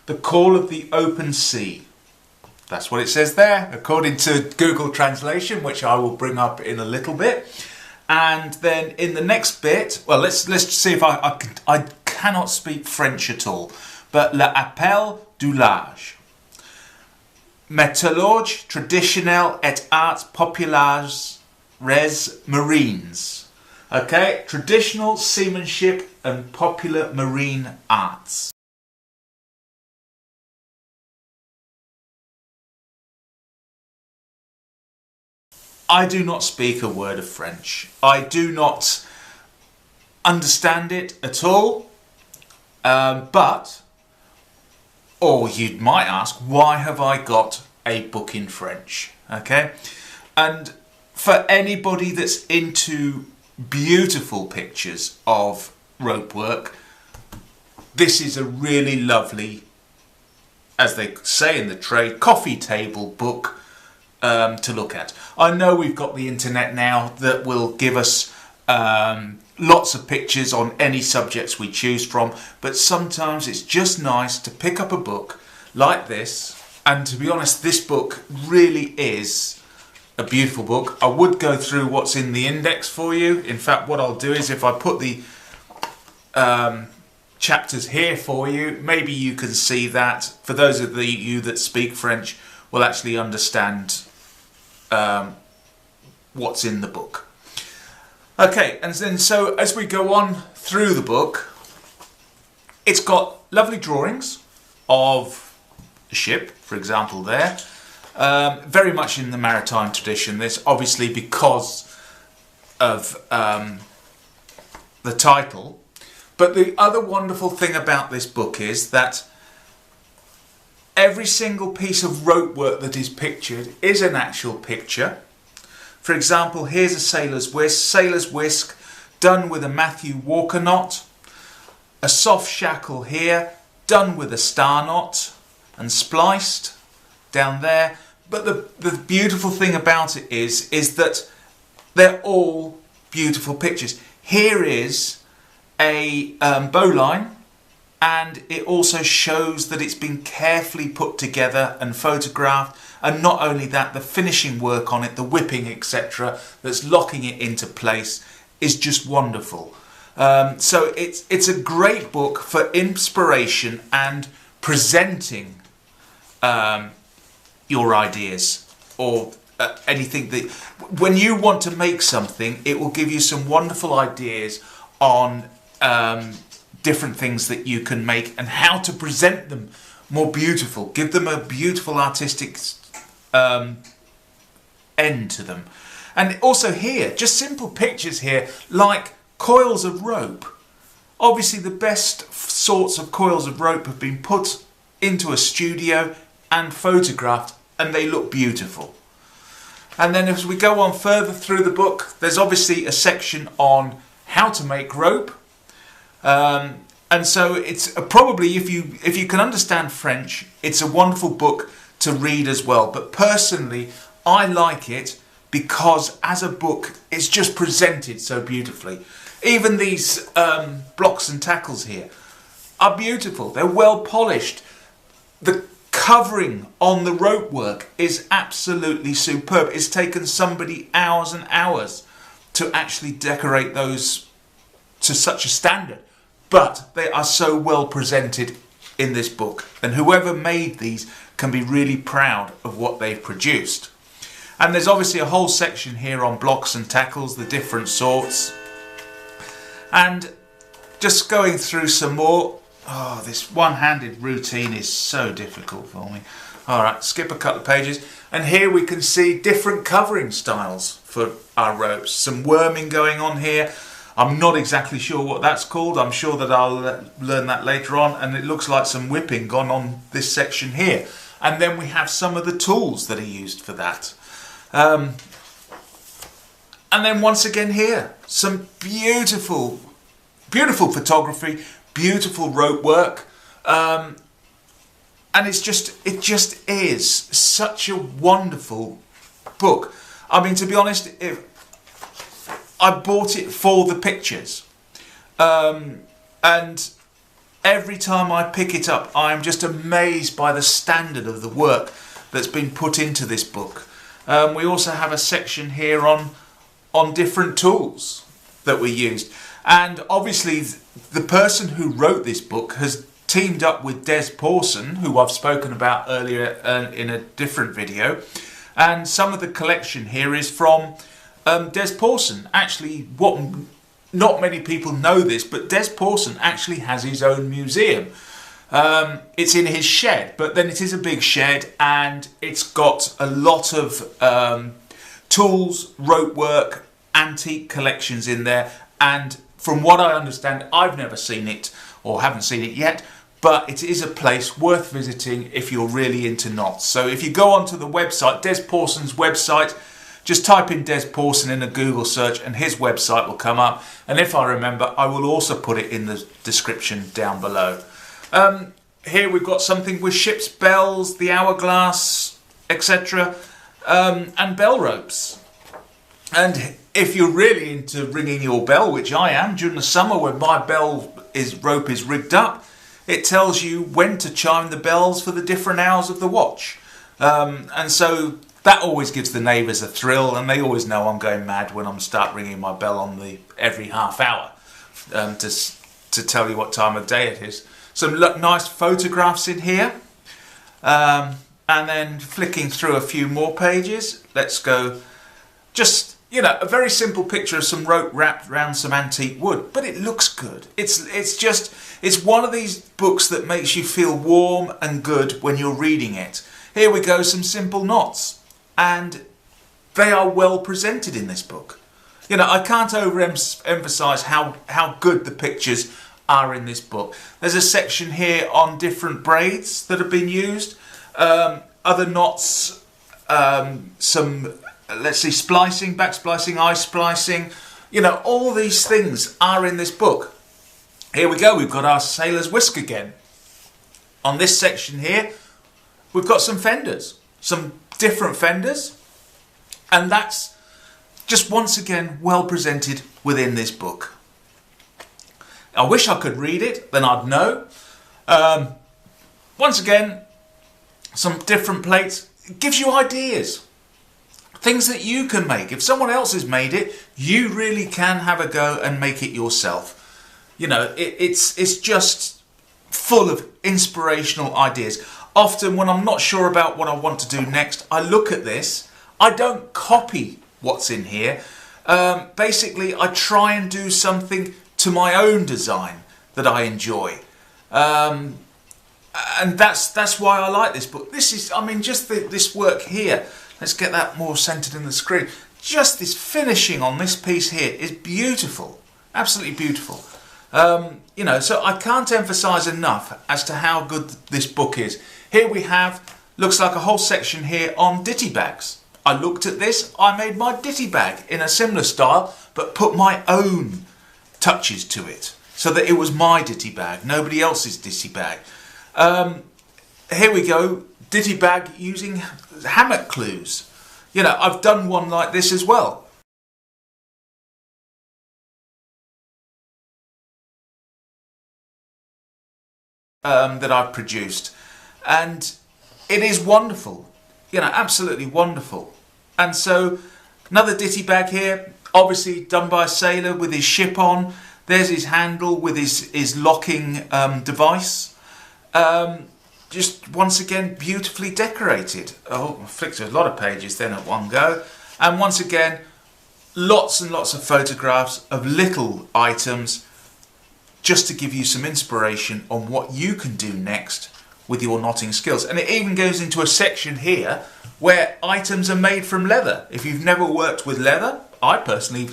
The call of the open sea. That's what it says there, according to Google Translation, which I will bring up in a little bit. And then in the next bit, well, let's see if I cannot speak French at all, but l'appel du large. Matelotage Traditionnels et aArts populaires res marines. Okay, traditional seamanship and popular marine arts. I do not speak a word of French. I do not understand it at all. Or you might ask, why have I got a book in French? Okay, and for anybody that's into beautiful pictures of rope work, this is a really lovely, as they say in the trade, coffee table book to look at. I know we've got the internet now that will give us lots of pictures on any subjects we choose from, but sometimes it's just nice to pick up a book like this. And to be honest, this book really is a beautiful book. I would go through what's in the index for you. In fact, what I'll do is if I put the chapters here for you, maybe you can see that. For those of you that speak French will actually understand what's in the book. Okay, and then so as we go on through the book, it's got lovely drawings of a ship, for example there, very much in the maritime tradition. This obviously because of the title. But the other wonderful thing about this book is that every single piece of rope work that is pictured is an actual picture. For example, here's a sailor's whisk done with a Matthew Walker knot, a soft shackle here done with a star knot and spliced down there. But the beautiful thing about it is that they're all beautiful pictures. Here is a bowline, and it also shows that it's been carefully put together and photographed. And not only that, the finishing work on it, the whipping, etc., that's locking it into place is just wonderful. So it's a great book for inspiration and presenting your ideas or anything that when you want to make something, it will give you some wonderful ideas on different things that you can make and how to present them more beautiful, give them a beautiful artistic end to them. And also here, just simple pictures here like coils of rope. Obviously the best sorts of coils of rope have been put into a studio and photographed, and they look beautiful. And then as we go on further through the book, there's obviously a section on how to make rope. And so it's probably, if you can understand French, it's a wonderful book to read as well. But personally, I like it because as a book, it's just presented so beautifully. Even these blocks and tackles here are beautiful. They're well polished. The covering on the rope work is absolutely superb. It's taken somebody hours and hours to actually decorate those to such a standard. But they are so well presented in this book, and whoever made these can be really proud of what they've produced. And there's obviously a whole section here on blocks and tackles, the different sorts. And just going through some more. Oh, this one-handed routine is so difficult for me. Alright, skip a couple of pages. And here we can see different covering styles for our ropes. Some worming going on here. I'm not exactly sure what that's called. I'm sure that I'll learn that later on. And it looks like some whipping gone on this section here. And then we have some of the tools that are used for that. And then once again here, some beautiful, beautiful photography, beautiful rope work. And it just is such a wonderful book. I mean, to be honest, I bought it for the pictures, and every time I pick it up, I am just amazed by the standard of the work that's been put into this book. We also have a section here on different tools that we used. And obviously the person who wrote this book has teamed up with Des Pawson, who I've spoken about earlier in a different video. And some of the collection here is from Des Pawson. Actually, not many people know this, but Des Pawson actually has his own museum. It's in his shed, but then it is a big shed, and it's got a lot of tools, rope work, antique collections in there. And from what I understand, I've never seen it or haven't seen it yet, but it is a place worth visiting if you're really into knots. So if you go onto the website, Des Pawson's website, just type in Des Pawson in a Google search and his website will come up. And if I remember, I will also put it in the description down below. Here we've got something with ship's bells, the hourglass, etc. And bell ropes. And if you're really into ringing your bell, which I am, during the summer when my rope is rigged up, it tells you when to chime the bells for the different hours of the watch. And so that always gives the neighbours a thrill, and they always know I'm going mad when I'm start ringing my bell on every half hour to tell you what time of day it is. Some nice photographs in here. And then flicking through a few more pages, let's go. Just, you know, a very simple picture of some rope wrapped around some antique wood, but it looks good. It's one of these books that makes you feel warm and good when you're reading it. Here we go, some simple knots, and they are well presented in this book. You know, I can't overemphasize how good the pictures are in this book. There's a section here on different braids that have been used, other knots, some, let's see, splicing, back splicing, eye splicing. You know, all these things are in this book. Here we go, we've got our sailor's whisk again. On this section here, we've got some fenders, some different fenders, and that's just once again well presented within this book. I wish I could read it, then I'd know. Once again, some different plates. It gives you ideas. Things that you can make. If someone else has made it, you really can have a go and make it yourself. You know, it's just full of inspirational ideas. Often when I'm not sure about what I want to do next, I look at this. I don't copy what's in here. Basically, I try and do something to my own design that I enjoy. And that's why I like this book. This is, I mean, just this work here. Let's get that more centered in the screen. Just this finishing on this piece here is beautiful. Absolutely beautiful. You know, so I can't emphasize enough as to how good this book is. Here we have, looks like a whole section here on ditty bags. I looked at this, I made my ditty bag in a similar style, but put my own touches to it, so that it was my ditty bag, nobody else's ditty bag. Here we go, ditty bag using hammock clues. You know, I've done one like this as well. That I've produced, and it is wonderful, you know, absolutely wonderful. And so another ditty bag here, obviously done by a sailor with his ship on. There's his handle with his locking device. Just once again beautifully decorated. Oh, I flicked through a lot of pages then at one go. And once again, lots and lots of photographs of little items, just to give you some inspiration on what you can do next with your knotting skills. And it even goes into a section here where items are made from leather. If you've never worked with leather, I personally,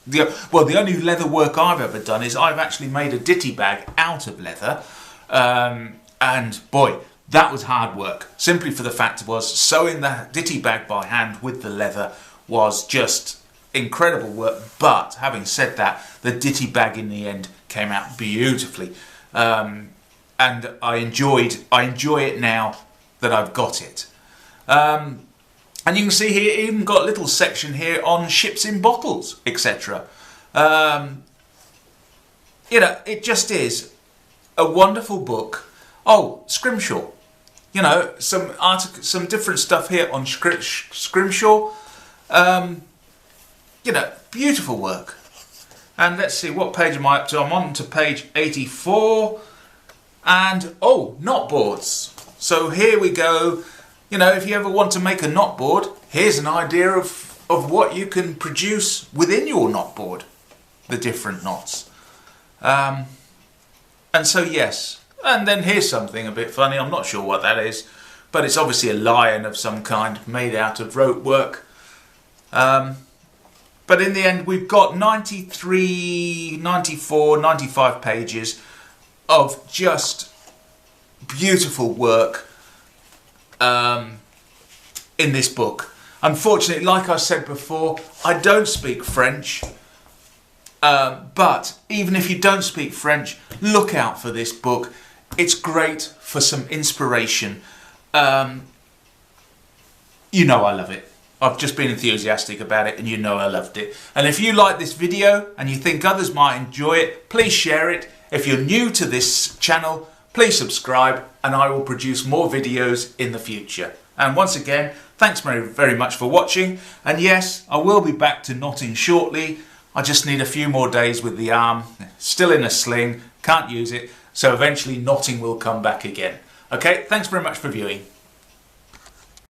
the only leather work I've ever done is I've actually made a ditty bag out of leather. And boy, that was hard work. Simply for the fact was sewing the ditty bag by hand with the leather was just incredible work. But having said that, the ditty bag in the end came out beautifully, and I enjoy it now that I've got it. And you can see here, even got a little section here on ships in bottles, etc. You know, it just is a wonderful book. Oh, Scrimshaw. You know, some different stuff here on Scrimshaw. You know, beautiful work. And let's see, what page am I up to? I'm on to page 84. And, oh, knot boards. So here we go. You know, if you ever want to make a knot board, here's an idea of what you can produce within your knot board. The different knots. And so, yes. And then here's something a bit funny. I'm not sure what that is. But it's obviously a lion of some kind made out of rope work. But in the end, we've got 93, 94, 95 pages of just beautiful work in this book. Unfortunately, like I said before, I don't speak French. But even if you don't speak French, look out for this book. It's great for some inspiration. You know I love it. I've just been enthusiastic about it and you know I loved it. And if you like this video and you think others might enjoy it, please share it. If you're new to this channel, please subscribe and I will produce more videos in the future. And once again, thanks very much for watching. And yes, I will be back to knotting shortly. I just need a few more days with the arm. Still in a sling, can't use it. So eventually knotting will come back again. Okay, thanks very much for viewing.